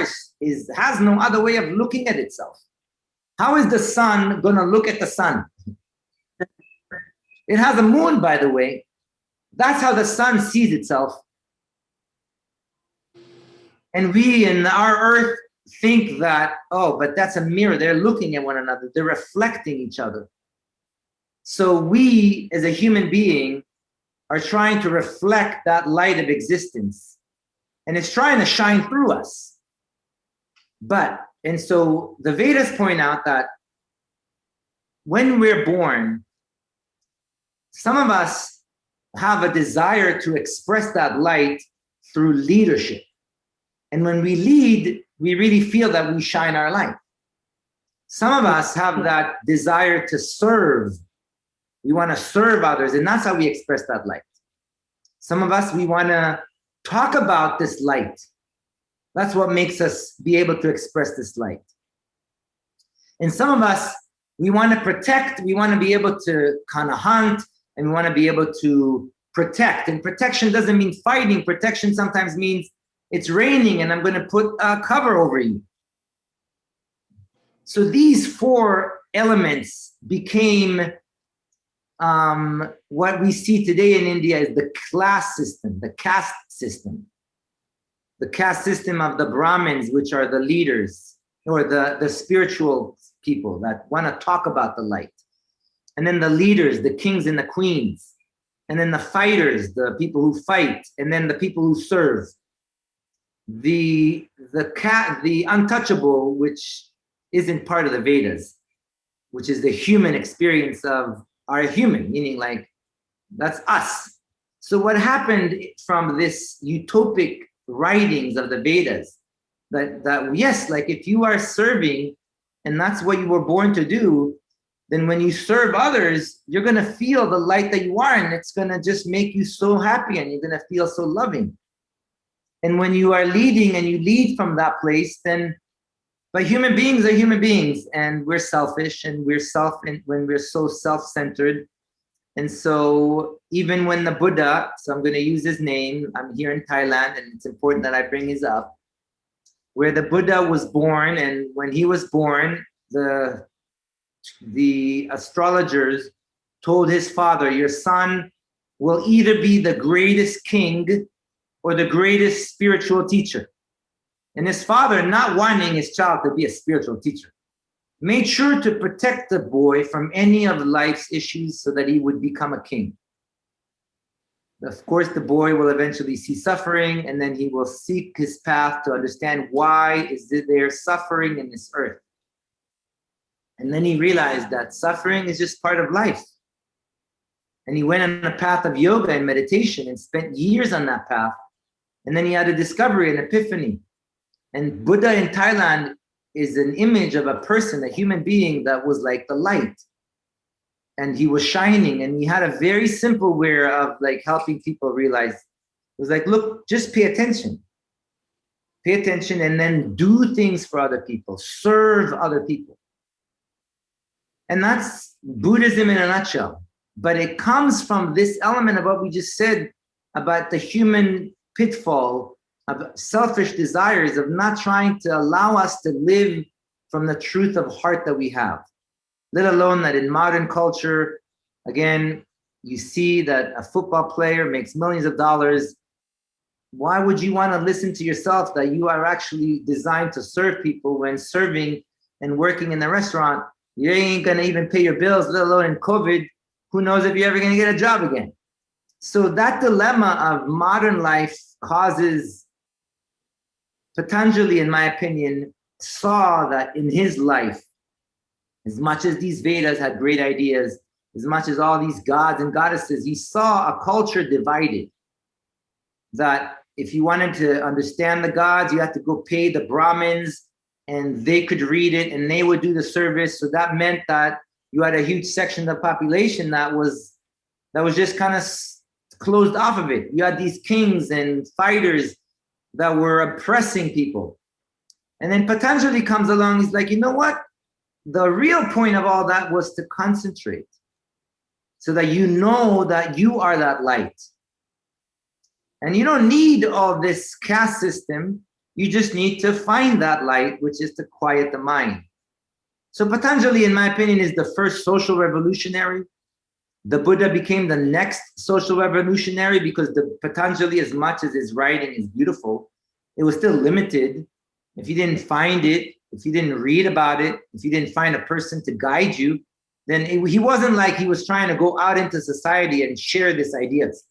has no other way of looking at itself. How is the sun going to look at the sun? It has a moon, by the way. That's how the sun sees itself. And we in our earth think that, oh, but that's a mirror. They're looking at one another. They're reflecting each other. So we, as a human being, are trying to reflect that light of existence. And it's trying to shine through us. And so the Vedas point out that when we're born, some of us have a desire to express that light through leadership. And when we lead, we really feel that we shine our light. Some of us have that desire to serve. We want to serve others, and that's how we express that light. Some of us, we want to talk about this light. That's what makes us be able to express this light. And some of us, we want to protect, we want to be able to kind of hunt, and we want to be able to protect. And protection doesn't mean fighting. Protection sometimes means it's raining and I'm going to put a cover over you. So these 4 elements became what we see today in India is the class system, the caste system. The caste system of the Brahmins, which are the leaders, or the spiritual people that want to talk about the light. And then the leaders, the kings and the queens. And then the fighters, the people who fight. And then the people who serve. The untouchable, which isn't part of the Vedas, which is the human experience of our human, meaning like that's us. So what happened from this utopic writings of the Vedas, that yes, like if you are serving and that's what you were born to do, then when you serve others, you're going to feel the light that you are, and it's going to just make you so happy and you're going to feel so loving. And when you are leading and you lead from that place, then, but human beings are human beings, and we're selfish, and when we're so self-centered. And so even when the Buddha, so I'm going to use his name, I'm here in Thailand, and it's important that I bring his up, where the Buddha was born, and when he was born, the astrologers told his father, your son will either be the greatest king or the greatest spiritual teacher. And his father, not wanting his child to be a spiritual teacher, made sure to protect the boy from any of life's issues so that he would become a king. Of course, the boy will eventually see suffering, and then he will seek his path to understand why is there suffering in this earth. And then he realized that suffering is just part of life. And he went on a path of yoga and meditation and spent years on that path And then he had a discovery, an epiphany. And Buddha in Thailand is an image of a person, a human being that was like the light. And he was shining, and he had a very simple way of like helping people realize. It was like, look, just pay attention. Pay attention and then do things for other people, serve other people. And that's Buddhism in a nutshell. But it comes from this element of what we just said about the human pitfall of selfish desires, of not trying to allow us to live from the truth of heart that we have. Let alone that in modern culture, again, you see that a football player makes millions of dollars. Why would you want to listen to yourself that you are actually designed to serve people when serving and working in a restaurant? You ain't going to even pay your bills, let alone in COVID. Who knows if you're ever going to get a job again? So that dilemma of modern life causes, Patanjali, in my opinion, saw that in his life, as much as these Vedas had great ideas, as much as all these gods and goddesses, he saw a culture divided. That if you wanted to understand the gods, you had to go pay the Brahmins and they could read it and they would do the service. So that meant that you had a huge section of the population that was just kind of closed off of it. You had these kings and fighters that were oppressing people. And then Patanjali comes along, he's like, you know what? The real point of all that was to concentrate so that you know that you are that light. And you don't need all this caste system. You just need to find that light, which is to quiet the mind. So Patanjali, in my opinion, is the first social revolutionary. The Buddha became the next social revolutionary because the Patanjali, as much as his writing is beautiful, it was still limited. If you didn't find it, if you didn't read about it, if you didn't find a person to guide you, then he wasn't like he was trying to go out into society and share these ideas.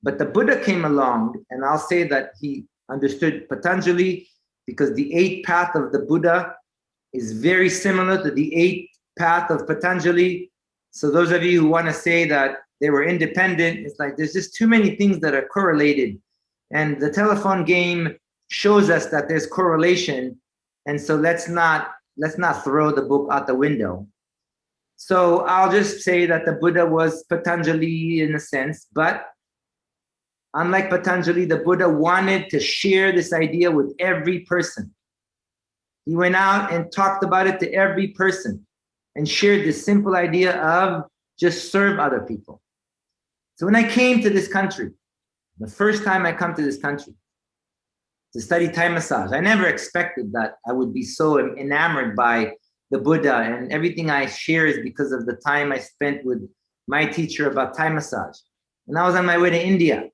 But the Buddha came along, and I'll say that he understood Patanjali because the eighth path of the Buddha is very similar to the eighth path of Patanjali. So those of you who want to say that they were independent, it's like there's just too many things that are correlated. And the telephone game shows us that there's correlation. And so let's not throw the book out the window. So I'll just say that the Buddha was Patanjali in a sense, but unlike Patanjali, the Buddha wanted to share this idea with every person. He went out and talked about it to every person and shared this simple idea of just serve other people. So when I came to this country, the first time I come to this country to study Thai massage, I never expected that I would be so enamored by the Buddha, and everything I share is because of the time I spent with my teacher about Thai massage. And I was on my way to India.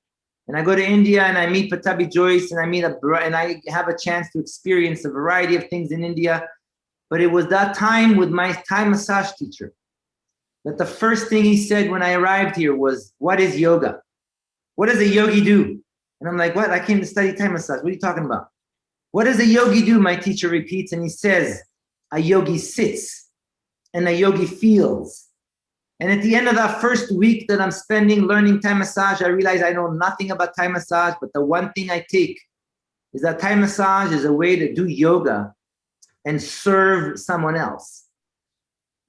And I go to India and I meet Patabi Joyce and I have a chance to experience a variety of things in India. But it was that time with my Thai massage teacher that the first thing he said when I arrived here was, what is yoga? What does a yogi do? And I'm like, what? I came to study Thai massage. What are you talking about? What does a yogi do? My teacher repeats, and he says, a yogi sits and a yogi feels. And at the end of that first week that I'm spending learning Thai massage, I realize I know nothing about Thai massage, but the one thing I take is that Thai massage is a way to do yoga and serve someone else.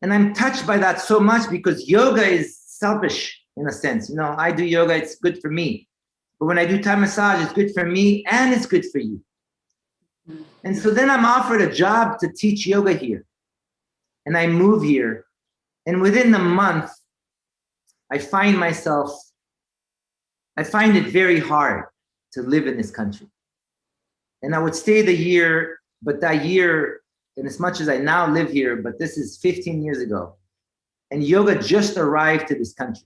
And I'm touched by that so much because yoga is selfish in a sense. You know, I do yoga, it's good for me. But when I do Thai massage, it's good for me and it's good for you. And so then I'm offered a job to teach yoga here. And I move here. And within the month, I find it very hard to live in this country. And I would stay the year, but that year, and as much as I now live here, but this is 15 years ago, and yoga just arrived to this country,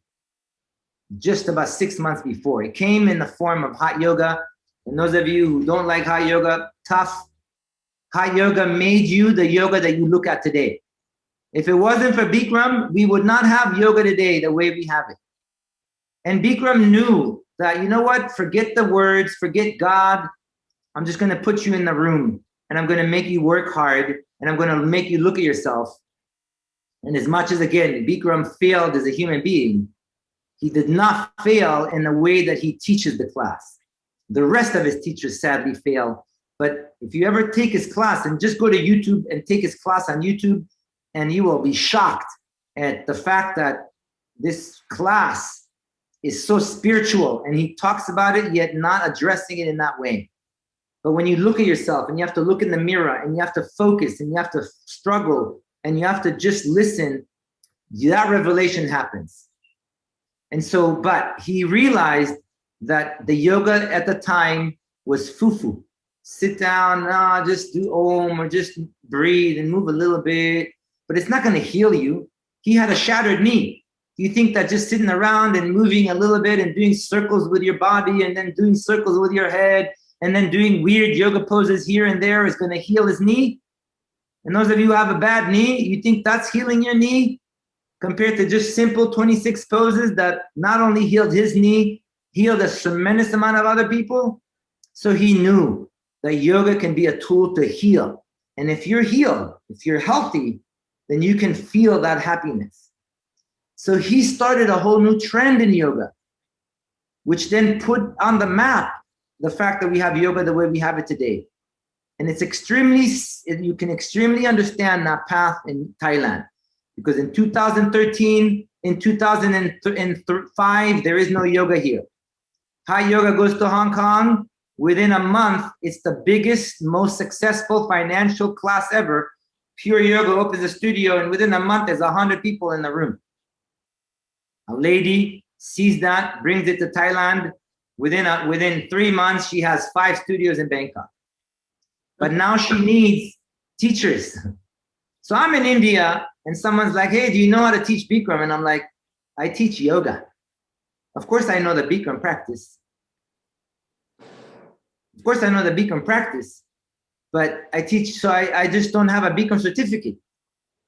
just about 6 months before. It came in the form of hot yoga. And those of you who don't like hot yoga, tough. Hot yoga made you the yoga that you look at today. If it wasn't for Bikram, we would not have yoga today the way we have it. And Bikram knew that, you know what, forget the words, forget God. I'm just going to put you in the room and I'm going to make you work hard and I'm going to make you look at yourself. And as much as, again, Bikram failed as a human being, he did not fail in the way that he teaches the class. The rest of his teachers sadly fail. But if you ever take his class, and just go to YouTube and take his class on YouTube, and you will be shocked at the fact that this class is so spiritual, and he talks about it yet not addressing it in that way. But when you look at yourself and you have to look in the mirror and you have to focus and you have to struggle and you have to just listen, that revelation happens. And so, but he realized that the yoga at the time was fufu. Sit down, just do om, or just breathe and move a little bit, but it's not going to heal you. He had a shattered knee. Do you think that just sitting around and moving a little bit and doing circles with your body and then doing circles with your head and then doing weird yoga poses here and there is going to heal his knee? And those of you who have a bad knee, you think that's healing your knee compared to just simple 26 poses that not only healed his knee, healed a tremendous amount of other people? So he knew that yoga can be a tool to heal. And if you're healed, if you're healthy, then you can feel that happiness. So he started a whole new trend in yoga, which then put on the map the fact that we have yoga the way we have it today. And it's extremely, you can extremely understand that path in Thailand, because in 2013, in 2005, there is no yoga here. Thai yoga goes to Hong Kong. Within a month, it's the biggest, most successful financial class ever. Pure Yoga opens a studio, and within a month, there's 100 people in the room. A lady sees that, brings it to Thailand. Within 3 months, she has 5 studios in Bangkok. But now she needs teachers. So I'm in India, and someone's like, hey, do you know how to teach Bikram? And I'm like, I teach yoga. Of course, I know the Bikram practice. Of course, I know the Bikram practice, but I teach, so I just don't have a Bikram certificate.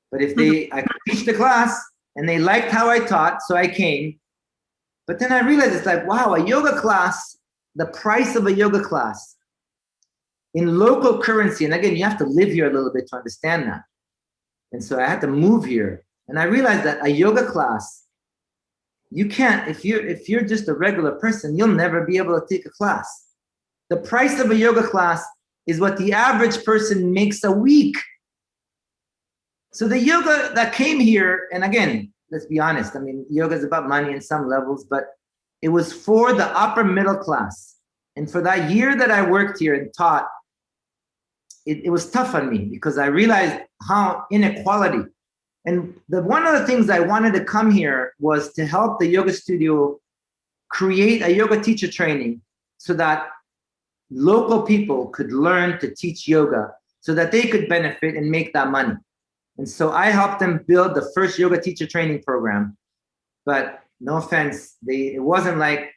But if I could teach the class and they liked how I taught, so I came. But then I realized it's like, wow, a yoga class, the price of a yoga class in local currency, and again, you have to live here a little bit to understand that. And so I had to move here. And I realized that a yoga class, you can't, if you're just a regular person, you'll never be able to take a class. The price of a yoga class is what the average person makes a week. So the yoga that came here, and again, let's be honest, I mean, yoga is about money in some levels, but it was for the upper middle class. And for that year that I worked here and taught, it was tough on me because I realized how inequality. And one of the things I wanted to come here was to help the yoga studio create a yoga teacher training so that local people could learn to teach yoga so that they could benefit and make that money. And so I helped them build the first yoga teacher training program. But no offense, it wasn't like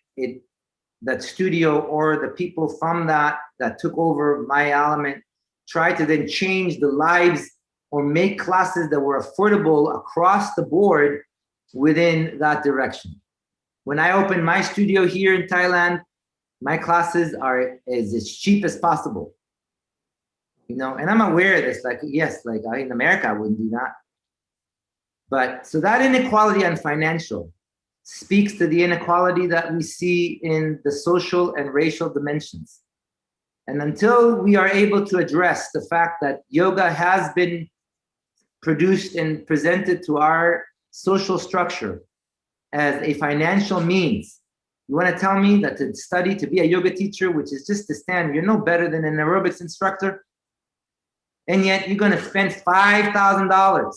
that studio or the people from that took over my element tried to then change the lives or make classes that were affordable across the board within that direction. When I opened my studio here in Thailand, my classes are as cheap as possible. You know, and I'm aware of this, like, yes, like in America, I wouldn't do that. But so that inequality on financial speaks to the inequality that we see in the social and racial dimensions. And until we are able to address the fact that yoga has been produced and presented to our social structure as a financial means, you want to tell me that to study to be a yoga teacher, which is just to stand, you're no better than an aerobics instructor, and yet you're going to spend $5,000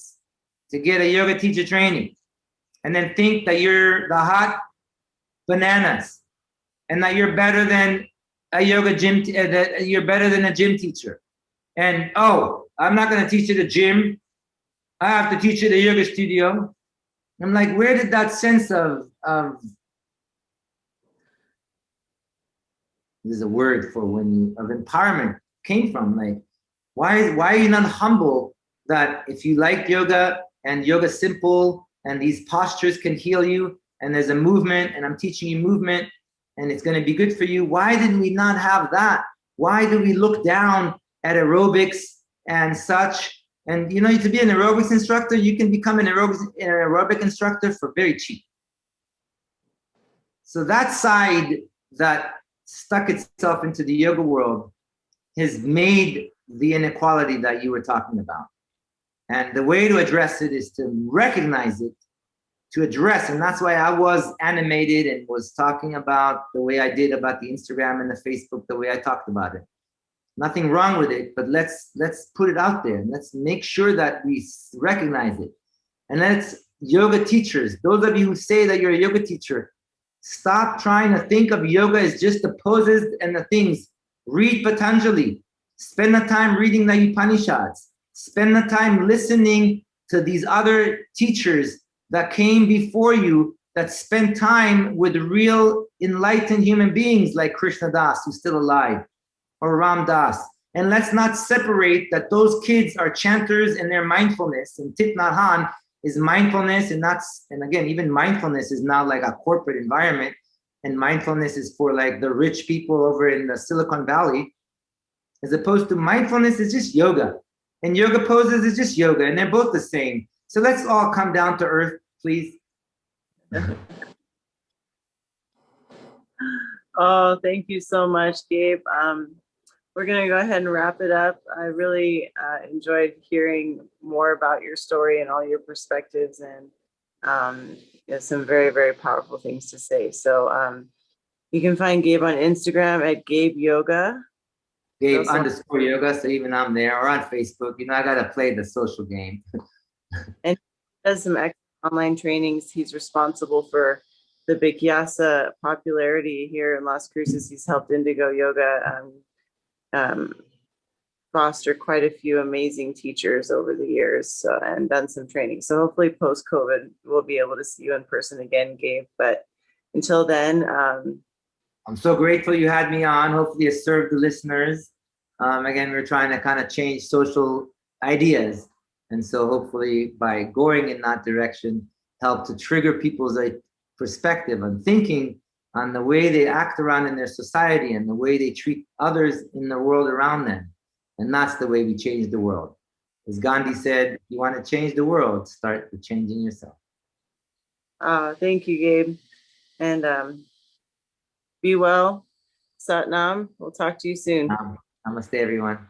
to get a yoga teacher training, and then think that you're the hot bananas, and that you're better than a yoga gym, that you're better than a gym teacher. And I'm not going to teach you the gym. I have to teach you the yoga studio. I'm like, where did that sense of there's a word for of empowerment came from? Like, why are you not humble that if you like yoga and yoga simple and these postures can heal you and there's a movement and I'm teaching you movement and it's going to be good for you? Why did we not have that? Why do we look down at aerobics and such? And you know, to be an aerobics instructor, you can become an aerobic instructor for very cheap. So that side that stuck itself into the yoga world has made the inequality that you were talking about. And the way to address it is to recognize it, to address, and that's why I was animated and was talking about the way I did about the Instagram and the Facebook, the way I talked about it. Nothing wrong with it, but let's put it out there and let's make sure that we recognize it. And let's, yoga teachers, those of you who say that you're a yoga teacher, stop trying to think of yoga as just the poses and the things. Read Patanjali. Spend the time reading the Upanishads. Spend the time listening to these other teachers that came before you, that spent time with real enlightened human beings like Krishna Das, who's still alive, or Ram Das. And let's not separate that those kids are chanters in their mindfulness, and Thich Nhat Hanh is mindfulness, and again, even mindfulness is now like a corporate environment, and mindfulness is for like the rich people over in the Silicon Valley, as opposed to mindfulness is just yoga, and yoga poses is just yoga, and they're both the same. So let's all come down to earth, please. Oh, thank you so much, Gabe. We're going to go ahead and wrap it up. I really enjoyed hearing more about your story and all your perspectives, and some very, very powerful things to say. So you can find Gabe on Instagram at Gabe Yoga. Gabe underscore yoga. So even I'm there, or on Facebook. You know, I got to play the social game. And he does some excellent online trainings. He's responsible for the Vinyasa popularity here in Las Cruces. He's helped Indigo Yoga foster quite a few amazing teachers over the years, and done some training. So hopefully post-COVID, we'll be able to see you in person again, Gabe. But until then, I'm so grateful you had me on. Hopefully it served the listeners. Again, we're trying to kind of change social ideas. And so hopefully by going in that direction, help to trigger people's perspective and thinking on the way they act around in their society and the way they treat others in the world around them. And that's the way we change the world. As Gandhi said, you want to change the world, start with changing yourself. Thank you, Gabe. And be well. Sat Nam. We'll talk to you soon. Namaste, everyone.